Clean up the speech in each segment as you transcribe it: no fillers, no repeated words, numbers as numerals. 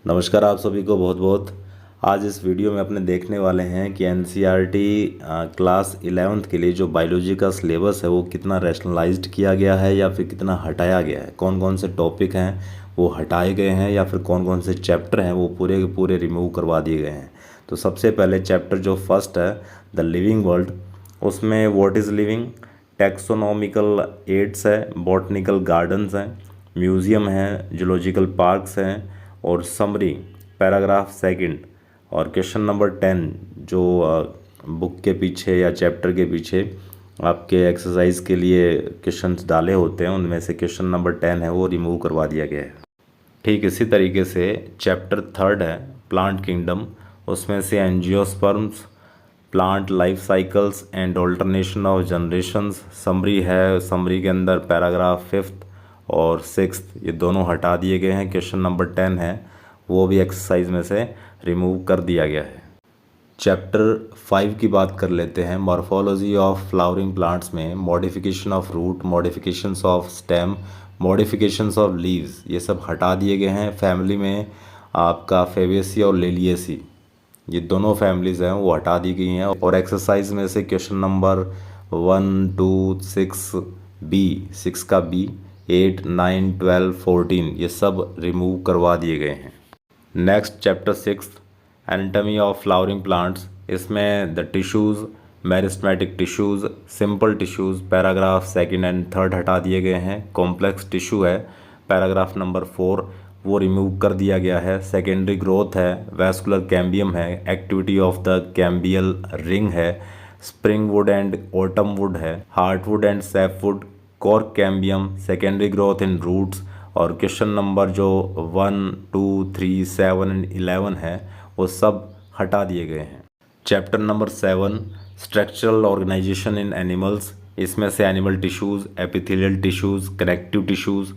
नमस्कार, आप सभी को बहुत बहुत। आज इस वीडियो में अपने देखने वाले हैं कि एनसीईआरटी क्लास 11th के लिए जो बायोलॉजी का सिलेबस है वो कितना रैशनलाइज्ड किया गया है या फिर कितना हटाया गया है, कौन कौन से टॉपिक हैं वो हटाए गए हैं या फिर कौन कौन से चैप्टर हैं वो पूरे के पूरे रिमूव करवा दिए गए हैं। तो सबसे पहले चैप्टर जो फर्स्ट है द लिविंग वर्ल्ड, उसमें what is living, taxonomical aids है, बॉटनिकल गार्डन्स हैं, म्यूज़ियम है, जूलॉजिकल पार्क्स हैं और समरी पैराग्राफ सेकंड। और क्वेश्चन नंबर 10 जो बुक के पीछे या चैप्टर के पीछे आपके एक्सरसाइज के लिए क्वेश्चंस डाले होते हैं उनमें से क्वेश्चन नंबर 10 है वो रिमूव करवा दिया गया है। ठीक इसी तरीके से चैप्टर 3 है प्लांट किंगडम, उसमें से angiosperms, plant life cycles and alternation of generations summary है। समरी के अंदर पैराग्राफ 5th और 6th ये दोनों हटा दिए गए हैं। क्वेश्चन नंबर 10 है वो भी एक्सरसाइज में से रिमूव कर दिया गया है। चैप्टर 5 की बात कर लेते हैं। मॉर्फोलॉजी ऑफ फ्लावरिंग प्लांट्स में modification of root, modifications of stem, modifications of leaves ये सब हटा दिए गए हैं। फैमिली में आपका फेबेसी और लिलिएसी ये दोनों फैमिलीज़ हैं वो हटा दी गई हैं। और एक्सरसाइज में से क्वेश्चन नंबर 1, 2, 6 बी, 6 का बी, 8, 9, 12, 14 ये सब रिमूव करवा दिए गए हैं। Next chapter 6 anatomy of flowering plants, इसमें the tissues, meristematic tissues, simple tissues paragraph 2nd and 3rd हटा दिए गए हैं। कॉम्प्लेक्स टिश्यू है पैराग्राफ नंबर 4 वो रिमूव कर दिया गया है। सेकेंडरी ग्रोथ है, वैस्कुलर कैम्बियम है, activity of the cambial ring है, spring wood and autumn wood है, heartwood and sapwood, cork cambium, secondary growth in roots. और क्वेश्चन नंबर जो 1, 2, 3, 7 एंड 11 है वो सब हटा दिए गए हैं। चैप्टर नंबर 7 स्ट्रक्चरल ऑर्गेनाइजेशन इन एनिमल्स, इसमें से animal tissues, epithelial tissues, connective tissues,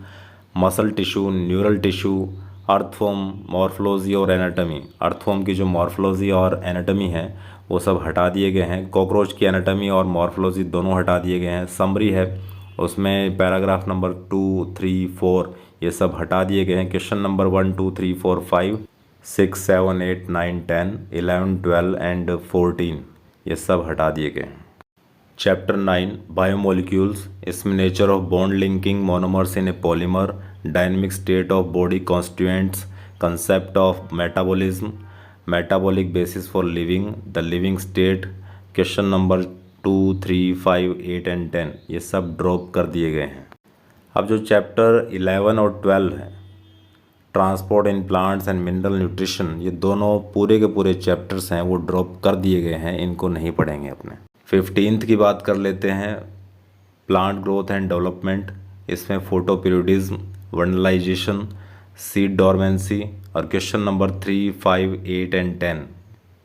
muscle tissue, neural tissue, अर्थफॉर्म, morphology और एनाटॉमी। अर्थफॉर्म की जो मॉर्फोलॉजी और एनाटॉमी है वो सब हटा दिए गए हैं। कॉकरोच की एनाटॉमी और मॉर्फोलॉजी दोनों हटा दिए गए हैं। समरी है उसमें पैराग्राफ नंबर 2, 3, 4 ये सब हटा दिए गए हैं। क्वेश्चन नंबर 1, 2, 3, 4, 5, 6, 7, 8, 9, 10, 11, 12 एंड 14 ये सब हटा दिए गए हैं। चैप्टर 9 बायोमोलिक्यूल्स, इसमें nature of bond linking monomers in A polymer, dynamic state of body constituents, concept of metabolism, metabolic basis for living, the living state. Question number 2, 3, 5, 8 and 10 ये सब drop कर दिए गए हैं। अब जो चैप्टर 11 और 12 है transport in plants and mineral nutrition ये दोनों पूरे के पूरे चैप्टर्स हैं वो ड्रॉप कर दिए गए हैं, इनको नहीं पढ़ेंगे अपने। 15th की बात कर लेते हैं प्लांट ग्रोथ एंड डेवलपमेंट, इसमें फोटोपीरियडिज्म, वनलाइजेशन, सीड डोरमेंसी। और क्वेश्चन नंबर 3, 5, 8 एंड 10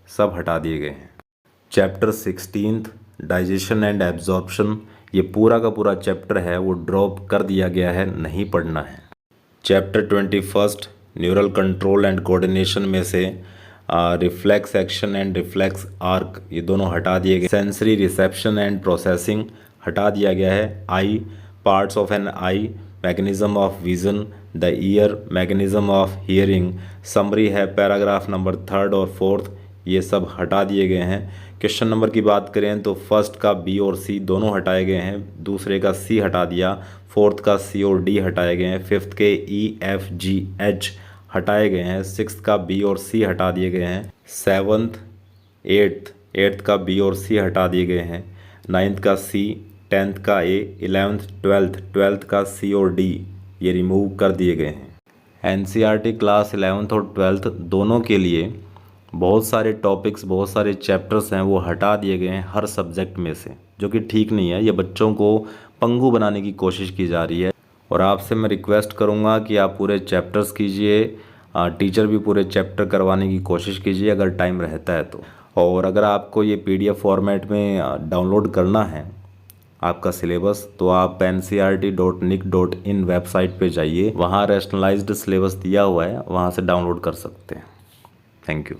सब हटा दिए गए हैं। चैप्टर 16 डाइजेशन एंड एब्जॉर्प्शन ये पूरा का पूरा चैप्टर है वो ड्रॉप कर दिया गया है, नहीं पढ़ना है। Chapter 21 neural control and coordination में से reflex action and reflex arc ये दोनों हटा दिए गए। सेंसरी रिसेप्शन एंड प्रोसेसिंग हटा दिया गया है। Eye, parts of an eye, mechanism of vision, the ear, mechanism of hearing. Summary है पैराग्राफ नंबर 3rd और 4th ये सब हटा दिए गए हैं। क्वेश्चन नंबर की बात करें तो फर्स्ट का बी और सी दोनों हटाए गए हैं, दूसरे का सी हटा दिया, 4th का सी और डी हटाए गए हैं, 5th के ई, एफ, जी, एच हटाए गए हैं, 6th का बी और सी हटा दिए गए हैं, 7th, 8th का बी और सी हटा दिए गए हैं, 9th का सी, 10th का ए, 11th, 12th का सी और डी ये रिमूव कर दिए गए हैं। एनसीईआरटी क्लास 11th और 12th दोनों के लिए बहुत सारे टॉपिक्स, बहुत सारे चैप्टर्स हैं वो हटा दिए गए हैं हर सब्जेक्ट में से, जो कि ठीक नहीं है। ये बच्चों को पंगु बनाने की कोशिश की जा रही है। और आपसे मैं रिक्वेस्ट करूंगा कि आप पूरे चैप्टर्स कीजिए, टीचर भी पूरे चैप्टर करवाने की कोशिश कीजिए अगर टाइम रहता है तो। और अगर आपको ये PDF फॉर्मेट में डाउनलोड करना है आपका सिलेबस तो आप ncrt.nic.in वेबसाइट पे जाइए, वहाँ रैशनलाइज्ड सिलेबस दिया हुआ है, वहाँ से डाउनलोड कर सकते हैं। Thank you.